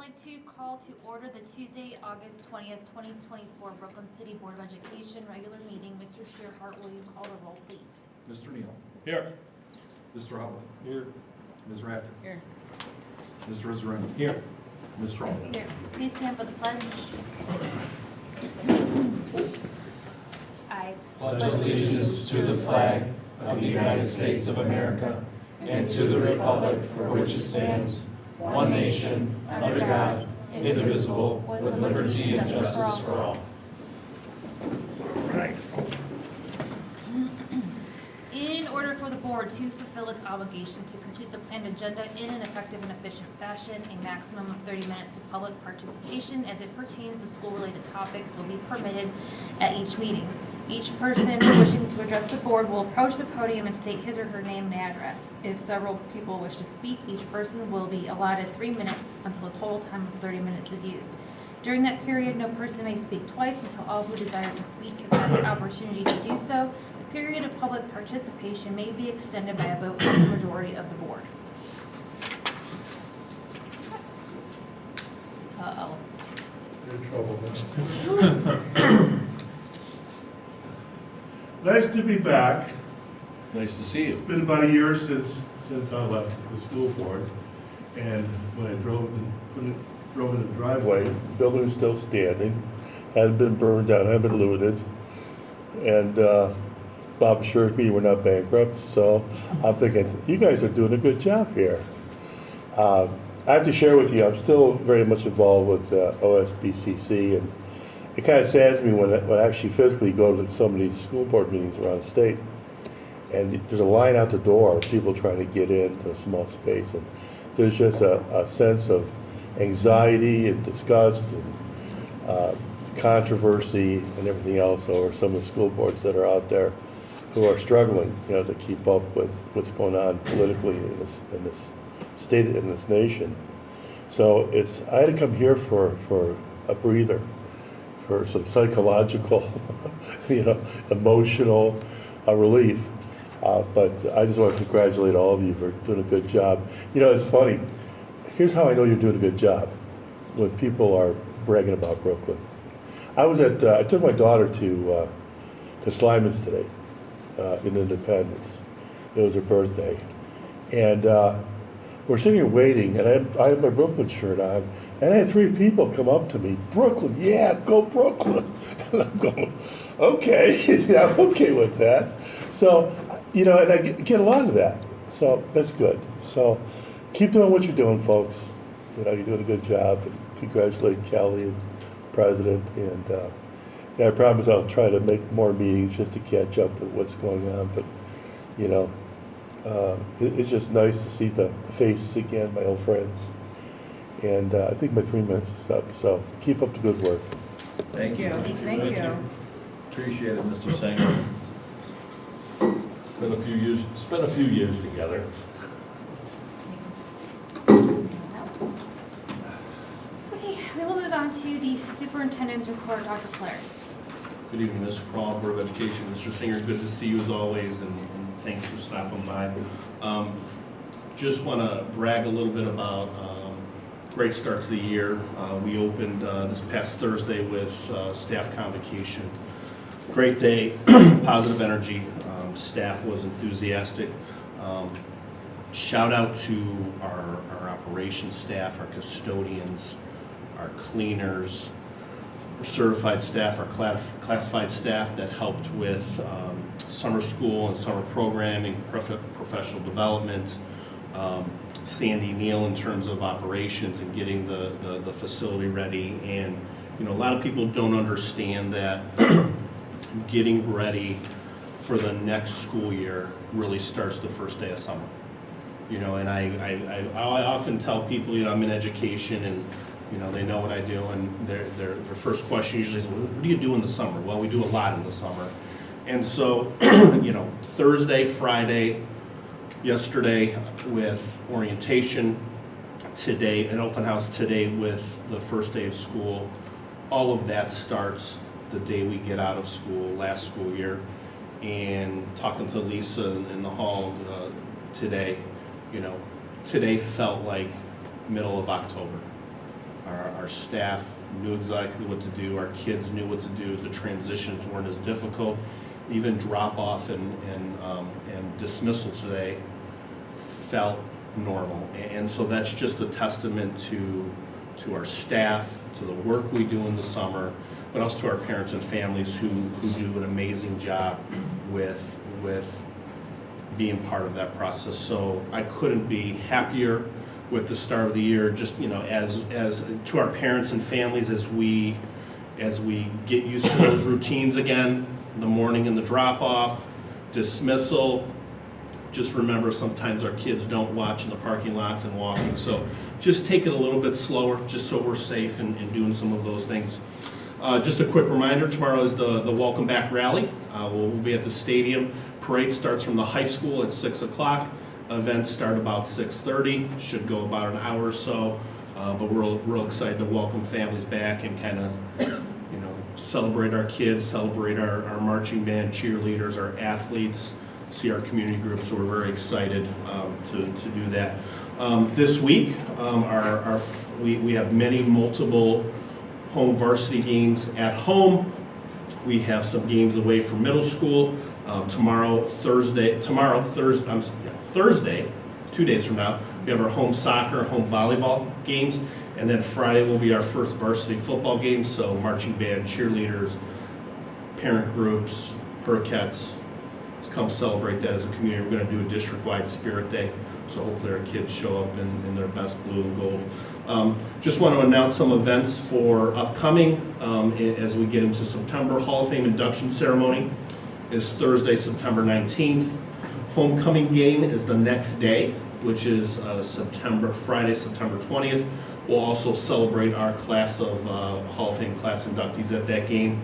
like to call to order the Tuesday, August 20th, 2024 Brooklyn City Board of Education regular meeting. Mr. Shearhart, will you call the roll, please? Mr. Neal? Here. Mr. Hubble? Here. Ms. Rafter? Here. Mr. Resignation? Here. Ms. Crawl? Here. Please stand for the pledge. I pledge allegiance to the flag of the United States of America and to the republic for which it stands, one nation, under God, indivisible, with liberty and justice for all. Right. In order for the board to fulfill its obligation to complete the planned agenda in an effective and efficient fashion, a maximum of 30 minutes of public participation as it pertains to school-related topics will be permitted at each meeting. Each person wishing to address the board will approach the podium and state his or her name and address. If several people wish to speak, each person will be allotted 3 minutes until a total time of 30 minutes is used. During that period, no person may speak twice until all who desire to speak have had the opportunity to do so. The period of public participation may be extended by a vote of the majority of the board. Uh-oh. You're in trouble, man. Nice to be back. Nice to see you. It's been about a year since I left the school board, and when I drove in the driveway, the building was still standing, hadn't been burned down, hadn't been looted, and Bob assured me we're not bankrupt, so I'm thinking, you guys are doing a good job here. I have to share with you, I'm still very much involved with OSBCC, and it kind of saddens me when I actually physically go to some of these school board meetings around the state, and there's a line out the door of people trying to get into a small space, and there's just a sense of anxiety and disgust and controversy and everything else over some of the school boards that are out there who are struggling, to keep up with what's going on politically in this state, in this nation. So I had to come here for a breather, for some psychological, emotional relief. But I just want to congratulate all of you for doing a good job. It's funny. Here's how I know you're doing a good job. When people are bragging about Brooklyn. I took my daughter to Slyman's today, in Independence. It was her birthday. And we're sitting here waiting, and I had my Brooklyn shirt on, and I had 3 people come up to me, Brooklyn, yeah, go Brooklyn. And I'm going, okay, yeah, I'm okay with that. So, and I get a lot of that. So that's good. So keep doing what you're doing, folks. You're doing a good job. And congratulate Kelly and the president. And I promise I'll try to make more meetings just to catch up with what's going on. But, it's just nice to see the faces again, my old friends. And I think my 3 minutes is up. So keep up the good work. Thank you. Thank you. Appreciate it, Mr. Singer. Spent a few years together. Okay, we will move on to the superintendent's report. Dr. Claris. Good evening, Mr. Crawl, Board of Education. Mr. Singer, good to see you as always, and thanks for stopping by. Just want to brag a little bit about great start to the year. We opened this past Thursday with staff convocation. Great day, positive energy. Staff was enthusiastic. Shout out to our operations staff, our custodians, our cleaners, our certified staff, our classified staff that helped with summer school and summer programming, professional development. Sandy Neal in terms of operations and getting the facility ready. And a lot of people don't understand that getting ready for the next school year really starts the first day of summer. And I often tell people, I'm in education, and they know what I do, and their first question usually is, well, what do you do in the summer? Well, we do a lot in the summer. And so, Thursday, Friday, yesterday with orientation, today, an open house today with the first day of school. All of that starts the day we get out of school, last school year. And talking to Lisa in the hall today, today felt like middle of October. Our staff knew exactly what to do, our kids knew what to do, the transitions weren't as difficult. Even drop-off and dismissal today felt normal. And so that's just a testament to our staff, to the work we do in the summer, but also to our parents and families who do an amazing job with being part of that process. So I couldn't be happier with the start of the year. Just, as to our parents and families, as we get used to those routines again, the morning and the drop-off, dismissal. Just remember, sometimes our kids don't watch in the parking lots and walking, so just take it a little bit slower, just so we're safe in doing some of those things. Just a quick reminder, tomorrow is the Welcome Back Rally. We'll be at the stadium. Parade starts from the high school at 6 o'clock. Events start about 6:30, should go about an hour or so, but we're real excited to welcome families back and kind of, celebrate our kids, celebrate our marching band, cheerleaders, our athletes, see our community groups, so we're very excited to do that. This week, we have many multiple home varsity games at home. We have some games away from middle school. Thursday, 2 days from now, we have our home soccer, home volleyball games, and then Friday will be our first varsity football game, so marching band, cheerleaders, parent groups, Hurricanes, let's come celebrate that as a community. We're gonna do a district-wide Spirit Day, so hopefully our kids show up in their best blue and gold. Just want to announce some events for upcoming as we get into September. Hall of Fame induction ceremony is Thursday, September 19th. Homecoming game is the next day, which is Friday, September 20th. We'll also celebrate our class of Hall of Fame class inductees at that game.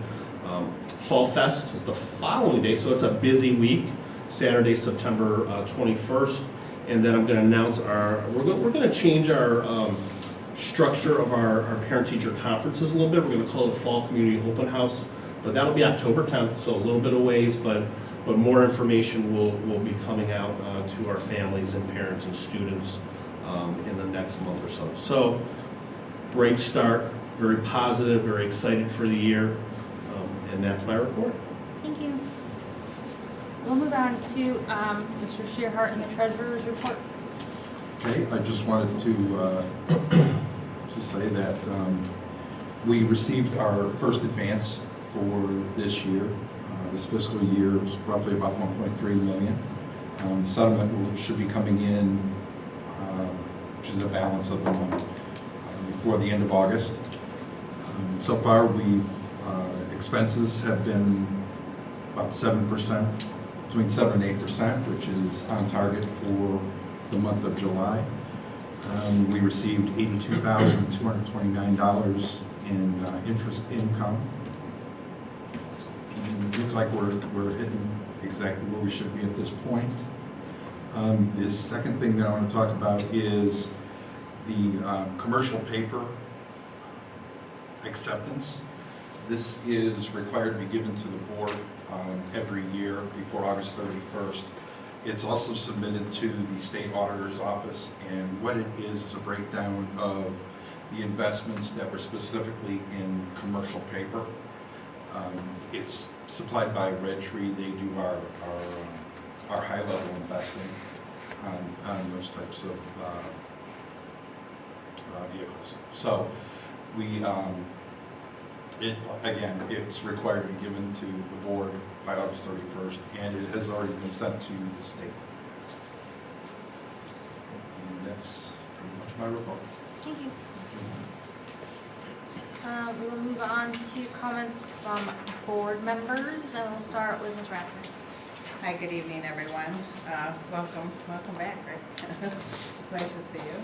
Fall Fest is the following day, so it's a busy week, Saturday, September 21st. And then I'm going to announce we're going to change our structure of our parent-teacher conferences a little bit. We're going to call it a Fall Community Open House, but that'll be October 10th, so a little bit of ways, but more information will be coming out to our families and parents and students in the next month or so. So, great start, very positive, very excited for the year, and that's my report. Thank you. We'll move on to Mr. Shearhart and the treasurer's report. Okay, I just wanted to say that we received our first advance for this year. This fiscal year is roughly about 1.3 million. The settlement should be coming in, which is the balance of the month, before the end of August. So far, expenses have been about 7%, between 7 and 8%, which is on target for the month of July. We received $82,229 in interest income. And it looks like we're hitting exactly where we should be at this point. The second thing that I want to talk about is the commercial paper acceptance. This is required to be given to the board every year before August 31st. It's also submitted to the state auditor's office, and what it is a breakdown of the investments that were specifically in commercial paper. It's supplied by Red Tree. They do our high-level investing on those types of vehicles. So it's required to be given to the board by August 31st, and it has already been sent to the state. And that's pretty much my report. Thank you. We will move on to comments from board members, and we'll start with Ms. Radford. Hi, good evening, everyone. Welcome back, Rick. It's nice to see you.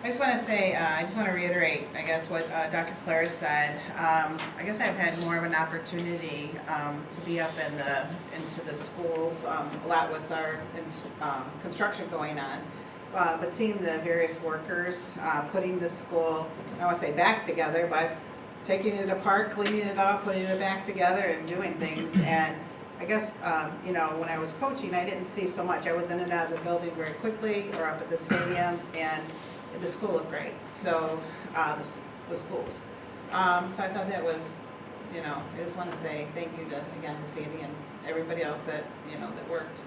I just want to say, I just want to reiterate, I guess, what Dr. Clare said. I guess I've had more of an opportunity to be up into the schools a lot with our construction going on. But seeing the various workers putting the school, I don't want to say back together, but taking it apart, cleaning it up, putting it back together and doing things. And I guess, when I was coaching, I didn't see so much. I was in and out of the building very quickly or up at the stadium. And the school looked great, so, the schools. So I thought that was, you know, I just want to say thank you to Sandy and everybody else that, you know, that worked.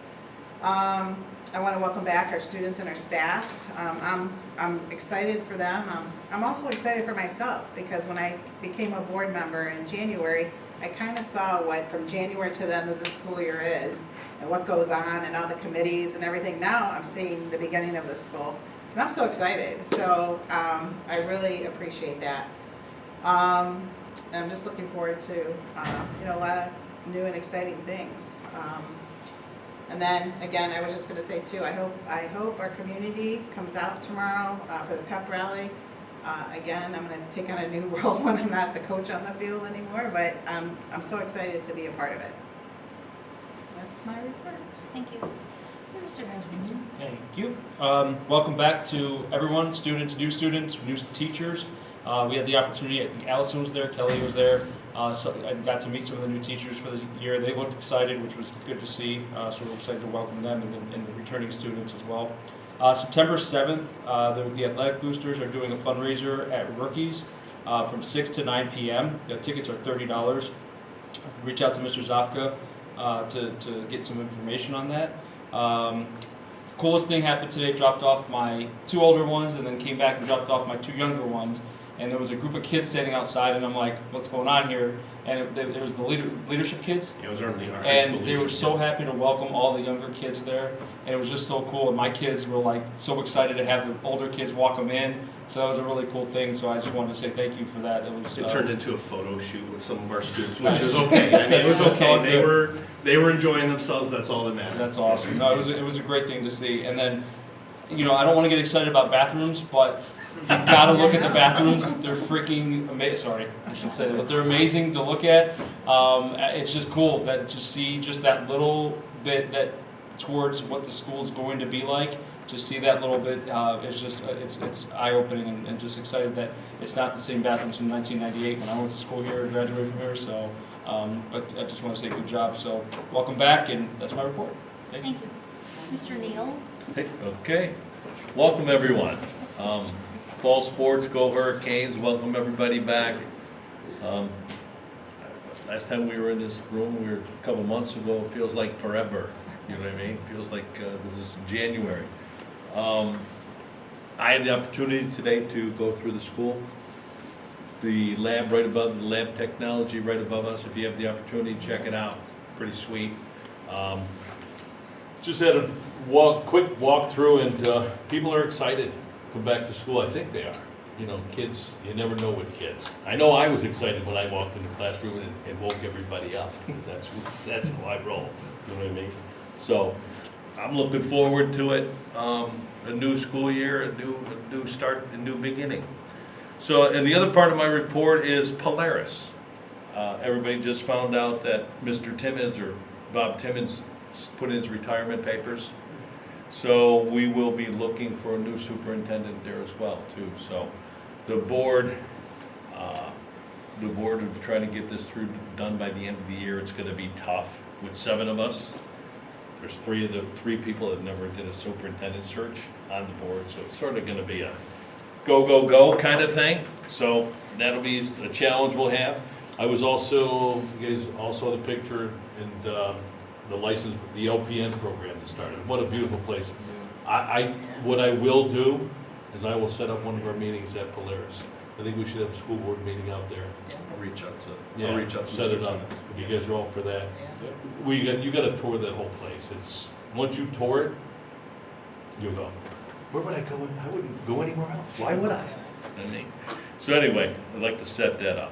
I want to welcome back our students and our staff. I'm excited for them. I'm also excited for myself, because when I became a board member in January, I kind of saw what from January to the end of the school year is, and what goes on, and all the committees and everything. Now I'm seeing the beginning of the school, and I'm so excited. So I really appreciate that. I'm just looking forward to, you know, a lot of new and exciting things. And then, again, I was just gonna say too, I hope our community comes out tomorrow for the pep rally. Again, I'm gonna take on a new role when I'm not the coach on the field anymore, but I'm so excited to be a part of it. That's my report. Thank you. Mr. Hasbrook. Thank you. Welcome back to everyone, students, new teachers. We had the opportunity, Allison was there, Kelly was there, so I got to meet some of the new teachers for the year. They looked excited, which was good to see, so we're excited to welcome them and the returning students as well. September 7th, the Athletic Boosters are doing a fundraiser at Rookies from 6 to 9 p.m. The tickets are $30. Reach out to Mr. Zafka to get some information on that. The coolest thing happened today, dropped off my 2 older ones and then came back and dropped off my 2 younger ones. And there was a group of kids standing outside, and I'm like, what's going on here? And it was the leadership kids. It was our high school And they were leadership so kids. happy to welcome all the younger kids there. And it was just so cool. And my kids were like so excited to have the older kids walk them in. So that was a really cool thing. So I just wanted to say thank you for that. It turned into a photo shoot with some of our students, which is okay. I mean, it was okay. They were enjoying themselves. That's all that matters. That's awesome. No, it was a great thing to see. And then, you know, I don't want to get excited about bathrooms, but you gotta look at the bathrooms. They're freaking amazing. Sorry, I should say that, but they're amazing to look at. It's just cool that to see just that little bit that towards what the school is going to be like. To see that little bit, it's just it's eye-opening and just excited that it's not the same bathrooms from 1998 when I went to school here and graduated from here. So, but I just want to say good job. So, welcome back, and that's my report. Thank you. Thank you. Mr. Neal? Okay, welcome everyone. Fall sports, go Hurricanes, welcome everybody back. Last time we were in this room, a couple months ago, it feels like forever, you know what I mean? It feels like this is January. I had the opportunity today to go through the school. The lab right above, the lab technology right above us, if you have the opportunity, check it out, pretty sweet. Just had a quick walk through, and people are excited to come back to school. I think they are. You know, kids, you never know with kids. I know I was excited when I walked in the classroom and woke everybody up, because that's how I roll, you know what I mean? So, I'm looking forward to it. A new school year, a new start, a new beginning. So, and the other part of my report is Polaris. Everybody just found out that Mr. Timmons, or Bob Timmons, put in his retirement papers. So we will be looking for a new superintendent there as well too. So the board is trying to get this done by the end of the year. It's going to be tough with 7 of us. There's 3 people that never did a superintendent search on the board, so it's sort of going to be a go kind of thing. So that'll be a challenge we'll have. I was also, you guys all saw the picture, and the license, the LPN program that started. What a beautiful place. What I will do is I will set up one of our meetings at Polaris. I think we should have a school board meeting out there. I'll reach out to Set Mr. it up. Timmons. If you guys are all for that. Yeah. You gotta tour that whole place. Once you tour it, you'll go, where would I go? I wouldn't go anywhere else. Why would I? I mean, so anyway, I'd like to set that up.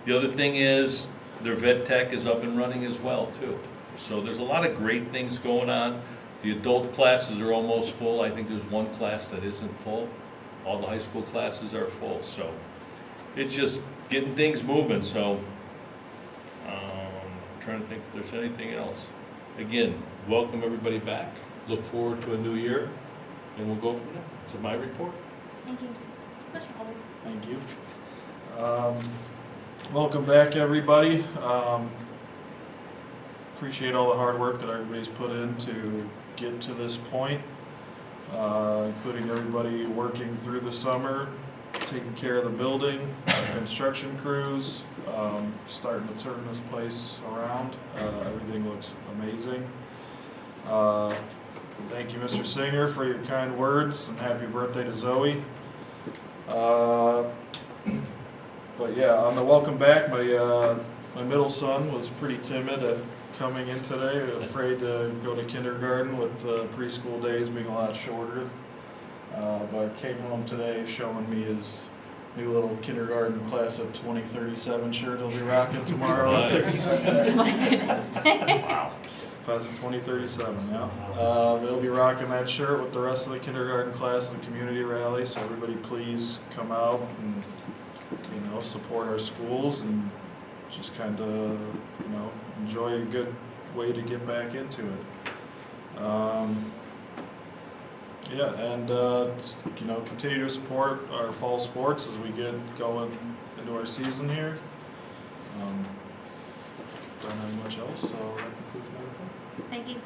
The other thing is, their vet tech is up and running as well too. So there's a lot of great things going on. The adult classes are almost full. I think there's one class that isn't full. All the high school classes are full. So it's just getting things moving. So I'm trying to think if there's anything else. Again, welcome everybody back. Look forward to a new year, and we'll go from there. So my report. Thank you. Mr. Holder? Thank you. Welcome back, everybody. Appreciate all the hard work that everybody's put in to get to this point. including everybody working through the summer, taking care of the building, construction crews, starting to turn this place around. Everything looks amazing. Thank you, Mr. Singer, for your kind words, and happy birthday to Zoe. But yeah, on the welcome back, my middle son was pretty timid at coming in today, afraid to go to kindergarten with preschool days being a lot shorter. But came home today showing me his new little kindergarten class of 2037 shirt he'll be rocking tomorrow. Nice. Wow. Class of 2037, yeah. They'll be rocking that shirt with the rest of the kindergarten class at the community rally, so everybody please come out and, support our schools and just kind of, enjoy a good way to get back into it. Continue to support our fall sports as we get going into our season here. Don't have much else, so that concludes my report. Thank you.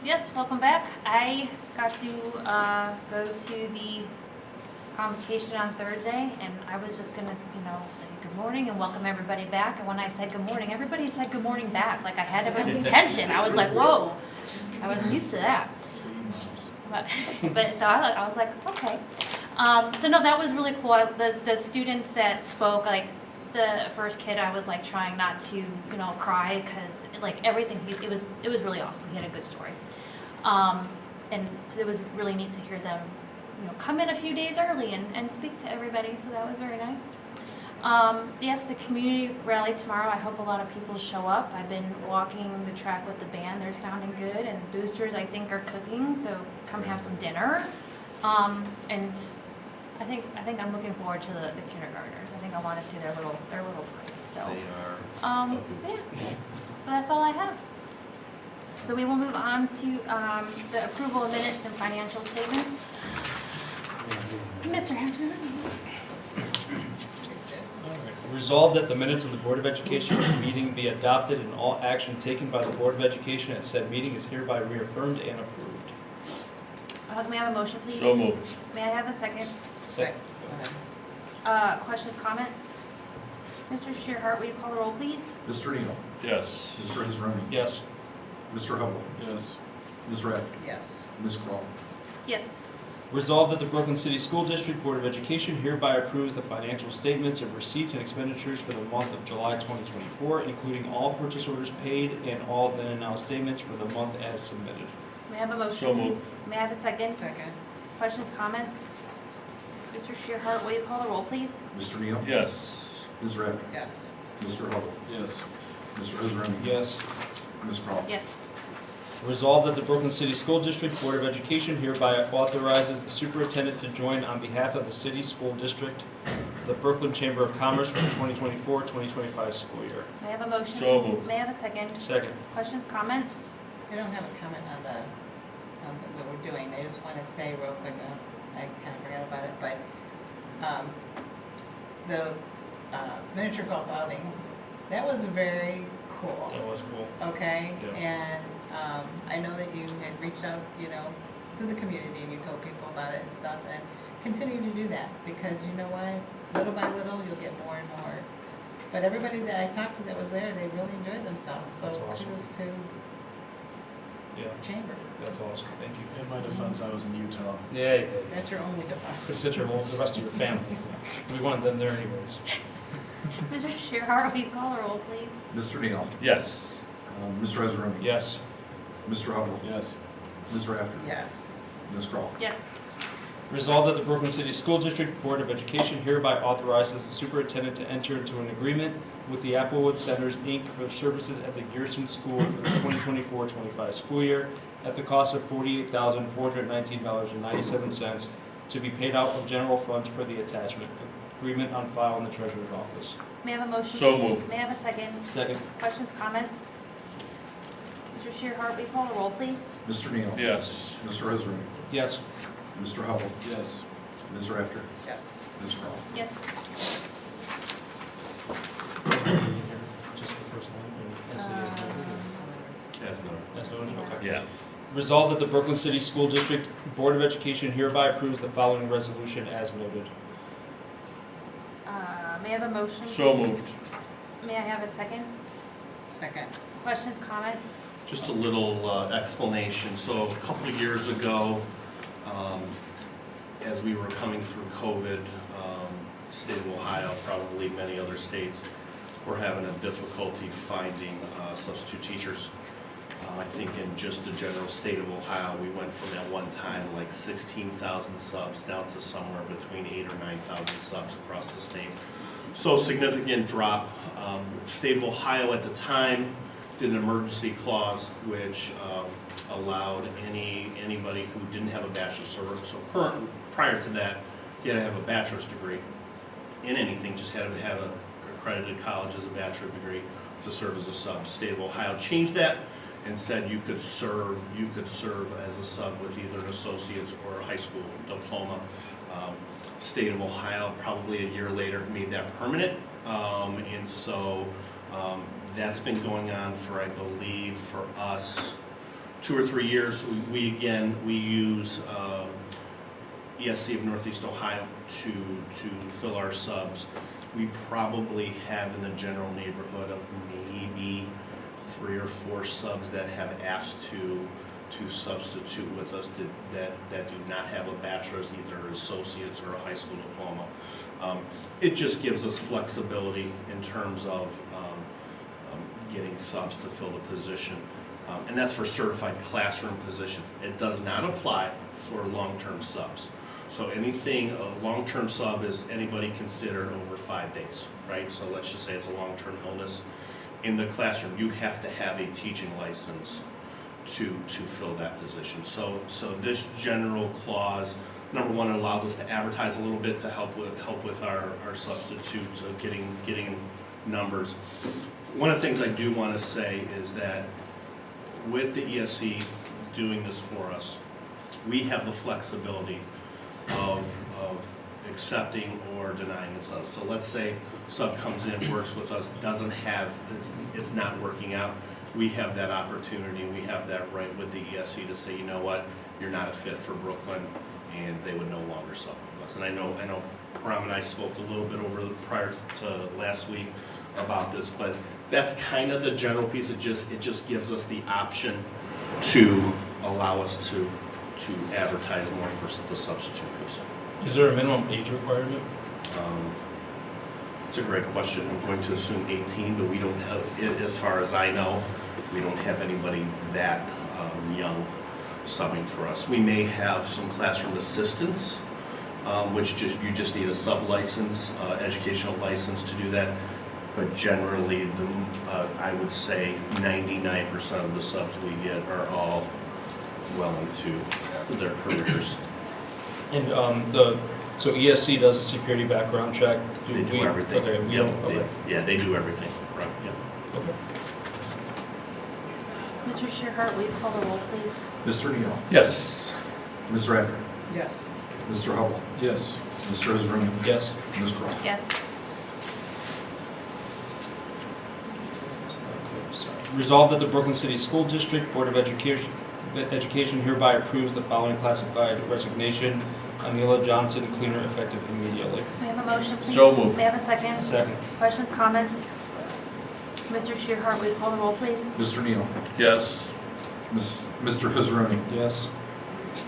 Yes, welcome back. I got to go to the convocation on Thursday, and I was just gonna, say good morning and welcome everybody back. And when I said good morning, everybody said good morning back. Like I had everyone's attention. I was like, whoa, I wasn't used to that. It's the emails. But so I was like, okay. So no, that was really cool. The students that spoke, like the first kid, I was like trying not to, cry because like everything, it was really awesome. He had a good story. And so it was really neat to hear them, come in a few days early and speak to everybody. So that was very nice. Yes, the community rally tomorrow. I hope a lot of people show up. I've been walking the track with the band. They're sounding good, and boosters I think are cooking. So come have some dinner. And I think I'm looking forward to the kindergartners. I think I want to see their little party. So They are. yeah, but that's all I have. So we will move on to the approval of minutes and financial statements. Mr. Hasbro. Resolved that the minutes of the Board of Education meeting be adopted and all action taken by the Board of Education at said meeting is hereby reaffirmed and approved. May I have a motion, please? So moved. May I have a second? Second. Go ahead. Questions, comments? Mr. Shearhart, will you call the roll, please? Mr. Neal? Yes. Mr. Israani? Yes. Mr. Hubble? Yes. Ms. Rafter? Yes. Ms. Crawl? Yes. Resolved that the Brooklyn City School District Board of Education hereby approves the financial statements of receipts and expenditures for the month of July 2024, including all purchase orders paid and all then and now statements for the month as submitted. May I have a motion, So please? moved. May I have a second? Second. Questions, comments? Mr. Shearhart, will you call the roll, please? Mr. Neal? Yes. Ms. Rafter? Yes. Mr. Hubble? Yes. Mr. Israani? Yes. Ms. Crawl? Yes. Resolved that the Brooklyn City School District Board of Education hereby authorizes the superintendent to join on behalf of the city school district, the Brooklyn Chamber of Commerce for the 2024-2025 school year. May I have a motion, So please? moved. May I have a second? Second. Questions, comments? I don't have a comment on what we're doing. I just want to say real quick, I kind of forgot about it, but the miniature golf outing, that was very cool. That was cool. Okay, Yeah. and I know that you had reached out, to the community and you told people about it and stuff, and continue to do that, because you know what? Little by little, you'll get more and more. But everybody that I talked to that was there, they really enjoyed themselves, so That's awesome. kudos to Yeah, Chamber. that's awesome. Thank you. In my defense, I was in Utah. Yeah, That's your only defense. could sit your whole, the rest of your family. We wanted them there anyways. Mr. Shearhart, will you call the roll, please? Mr. Neal? Yes. Mr. Israani? Yes. Mr. Hubble? Yes. Ms. Rafter? Yes. Ms. Crawl? Yes. Resolved that the Brooklyn City School District Board of Education hereby authorizes the superintendent to enter into an agreement with the Applewood Centers, Inc. for services at the Gearson School for the 2024-25 school year at the cost of $48,419.97 to be paid out of general funds per the attachment. Agreement on file in the treasurer's office. May I have a motion, So please? moved. May I have a second? Second. Questions, comments? Mr. Shearhart, will you call the roll, please? Mr. Neal? Yes. Mr. Israani? Yes. Mr. Hubble? Yes. Ms. Rafter? Yes. Ms. Crawl? Yes. Just the first one. That's no. That's no, okay. Yeah. Resolved that the Brooklyn City School District Board of Education hereby approves the following resolution as noted. May I have a motion? So moved. May I have a second? Second. Questions, comments? Just a little explanation. So a couple of years ago, as we were coming through COVID, state of Ohio, probably many other states, were having a difficulty finding substitute teachers. I think in just the general state of Ohio, we went from at one time like 16,000 subs down to somewhere between 8,000 or 9,000 subs across the state. So significant drop. The state of Ohio at the time did an emergency clause which allowed anybody who didn't have a bachelor's, so prior to that, you had to have a bachelor's degree in anything, just had to have an accredited college as a bachelor's degree to serve as a sub. State of Ohio changed that and said you could serve as a sub with either an associate's or a high school diploma. State of Ohio probably a year later made that permanent, and so that's been going on for, I believe, for us 2 or 3 years. We use ESC of Northeast Ohio to fill our subs. We probably have in the general neighborhood of maybe 3 or 4 subs that have asked to substitute with us that do not have a bachelor's, either associates or a high school diploma. It just gives us flexibility in terms of getting subs to fill the position. And that's for certified classroom positions. It does not apply for long-term subs. So anything, a long-term sub is anybody considered over 5 days, right? So let's just say it's a long-term illness. In the classroom, you have to have a teaching license to fill that position. So this general clause, number one, it allows us to advertise a little bit to help with our substitutes, getting numbers. One of the things I do want to say is that with the ESC doing this for us, we have the flexibility of accepting or denying a sub. So let's say sub comes in, works with us, it's not working out. We have that opportunity, we have that right with the ESC to say, you know what, you're not a fit for Brooklyn, and they would no longer sub with us. And I know Param and I spoke a little bit prior to last week about this, but that's kind of the general piece. It just gives us the option to allow us to advertise more for the substitute piece. Is there a minimum age requirement? It's a great question. I'm going to assume 18, but we don't have, as far as I know, we don't have anybody that young subbing for us. We may have some classroom assistants, which you just need a sub license, educational license to do that. But generally, I would say 99% of the subs we get are all well into their careers. And so ESC does a security background check? They do everything. Okay, we don't, okay. They do everything, right, yeah. Okay. Mr. Shearhart, will you call the roll, please? Mr. Neal? Yes. Ms. Rafter? Yes. Mr. Hubble? Yes. Mr. Israani? Yes. Ms. Crawl? Yes. Resolved that the Brooklyn City School District Board of Education hereby approves the following classified resignation. Anila Johnson, cleaner, effective immediately. May I have a motion, please? So moved. May I have a second? Second. Questions, comments? Mr. Shearhart, will you call the roll, please? Mr. Neal? Yes. Mr. Israani? Yes.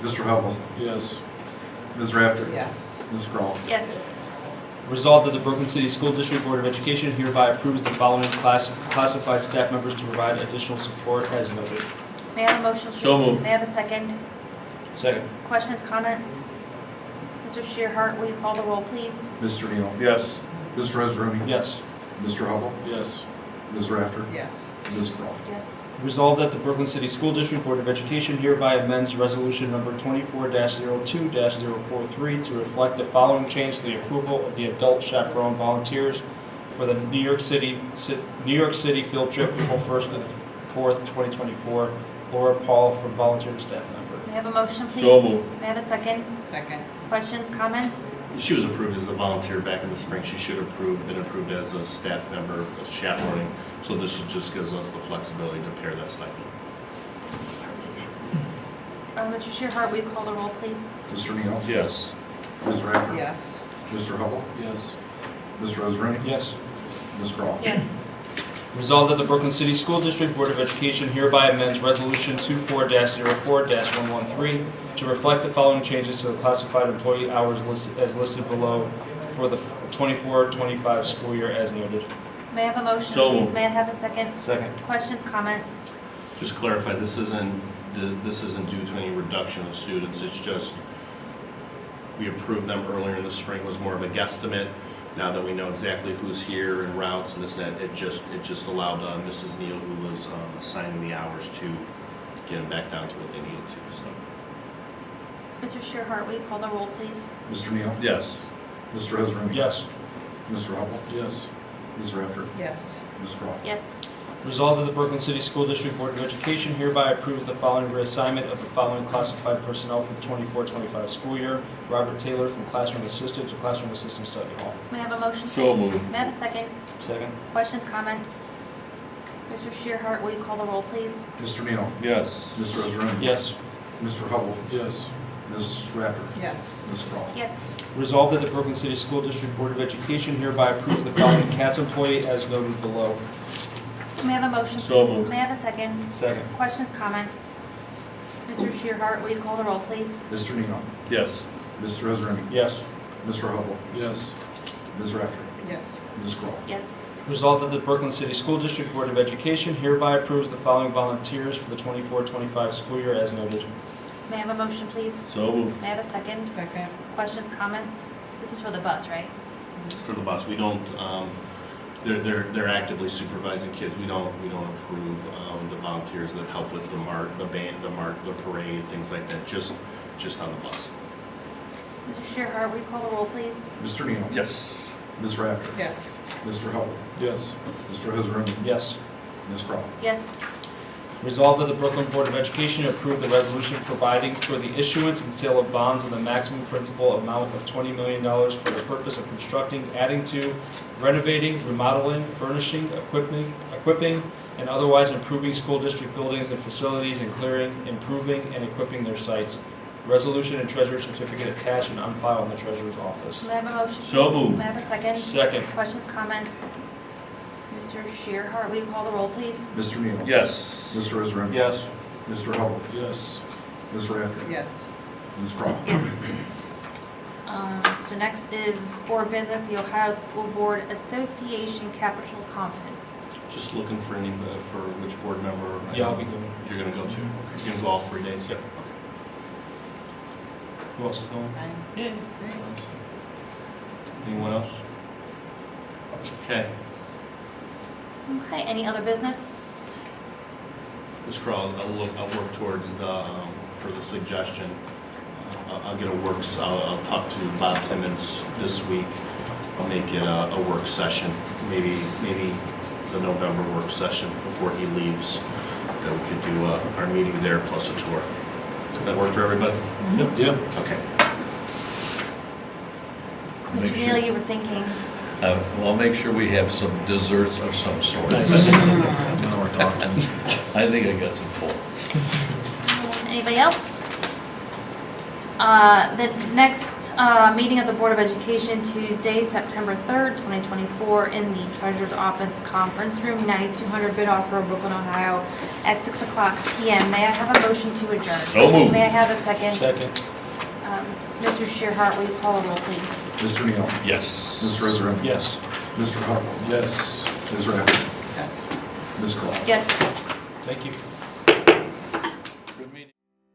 Mr. Hubble? Yes. Ms. Rafter? Yes. Ms. Crawl? Yes. Resolved that the Brooklyn City School District Board of Education hereby approves the following classified staff members to provide additional support as noted. May I have a motion, please? So moved. May I have a second? Second. Questions, comments? Mr. Shearhart, will you call the roll, please? Mr. Neal? Yes. Mr. Israani? Yes. Mr. Hubble? Yes. Ms. Rafter? Yes. Ms. Crawl? Yes. Resolved that the Brooklyn City School District Board of Education hereby amends resolution number 24-02-043 to reflect the following change to the approval of the adult chaperone volunteers for the New York City field trip, April 1st to the 4th, 2024. Laura Paul from volunteer to staff member. May I have a motion, please? So moved. May I have a second? Second. Questions, comments? She was approved as a volunteer back in the spring. She should have been approved as a staff member of chaperoning. So this just gives us the flexibility to pair that stipend. Mr. Shearhart, will you call the roll, please? Mr. Neal? Yes. Ms. Rafter? Yes. Mr. Hubble? Yes. Mr. Israani? Yes. Ms. Crawl? Yes. Resolved that the Brooklyn City School District Board of Education hereby amends Resolution 24-04-113 to reflect the following changes to the classified employee hours as listed below for the 24-25 school year as noted. May I have a motion, So please? moved. May I have a second? Second. Questions, comments? Just clarify, this isn't due to any reduction of students, it's just, we approved them earlier in the spring, was more of a guesstimate. Now that we know exactly who's here and routes and this, that, it just allowed Mrs. Neal, who was assigning the hours, to get them back down to what they needed to, so. Mr. Shearhart, will you call the roll, please? Mr. Neal? Yes. Mr. Israani? Yes. Mr. Hubble? Yes. Ms. Rafter? Yes. Ms. Crawl? Yes. Resolved that the Brooklyn City School District Board of Education hereby approves the following reassignment of the following classified personnel for the 24-25 school year. Robert Taylor from classroom assistant to classroom assistant study hall. May I have a motion, please? So moved. May I have a second? Second. Questions, comments? Mr. Shearhart, will you call the roll, please? Mr. Neal? Yes. Mr. Israani? Yes. Mr. Hubble? Yes. Ms. Rafter? Yes. Ms. Crawl? Yes. Resolved that the Brooklyn City School District Board of Education hereby approves the following CATS employee as noted below. May I have a motion, So please? moved. May I have a second? Second. Questions, comments? Mr. Shearhart, will you call the roll, please? Mr. Neal? Yes. Mr. Israani? Yes. Mr. Hubble? Yes. Ms. Rafter? Yes. Ms. Crawl? Yes. Resolved that the Brooklyn City School District Board of Education hereby approves the following volunteers for the 24-25 school year as noted. May I have a motion, please? So moved. May I have a second? Second. Questions, comments? This is for the bus, right? For the bus, we don't, they're actively supervising kids, we don't approve the volunteers that help with the band, the parade, things like that, just on the bus. Mr. Shearhart, will you call the roll, please? Mr. Neal? Yes. Ms. Rafter? Yes. Mr. Hubble? Yes. Mr. Israani? Yes. Ms. Crawl? Yes. Resolved that the Brooklyn Board of Education approve the resolution providing for the issuance and sale of bonds in the maximum principal amount of $20 million for the purpose of constructing, adding to, renovating, remodeling, furnishing, equipping, and otherwise improving school district buildings and facilities and clearing, improving, and equipping their sites. Resolution and treasurer's certificate attached and on file in the treasurer's office. May I have a motion, please? So moved. May I have a second? Second. Questions, comments? Mr. Shearhart, will you call the roll, please? Mr. Neal? Yes. Mr. Israani? Yes. Mr. Hubble? Yes. Ms. Rafter? Yes. Ms. Crawl? Yes. So next is board business, the Ohio School Board Association Capital Conference. Just looking for which board member. Yeah, I'll be going. You're gonna go to, you're gonna go all 3 days? Yep. Who else is going? Yeah. Anyone else? Okay, Okay, any other business? Ms. Crawl, I'll work towards for the suggestion. I'll get I'll talk to Bob Timmons this week. I'll make it a work session, maybe the November work session before he leaves, that we could do our meeting there plus a tour. Could that work for everybody? Yep. Yep. Okay. Mr. Neal, you were thinking. Well, make sure we have some desserts of some sort. Now we're talking. I think I got some full. Anybody else? The next meeting of the Board of Education, Tuesday, September 3rd, 2024, in the Treasurer's Office Conference Room, 9200 Biddulph Road, Brooklyn, Ohio, at 6 o'clock p.m. May I have a motion to adjourn? So moved. May I have a second? Second. Mr. Shearhart, will you call the roll, please? Mr. Neal? Yes. Mr. Israani? Yes. Mr. Hubble? Yes. Ms. Rafter? Yes. Ms. Crawl? Yes. Thank you.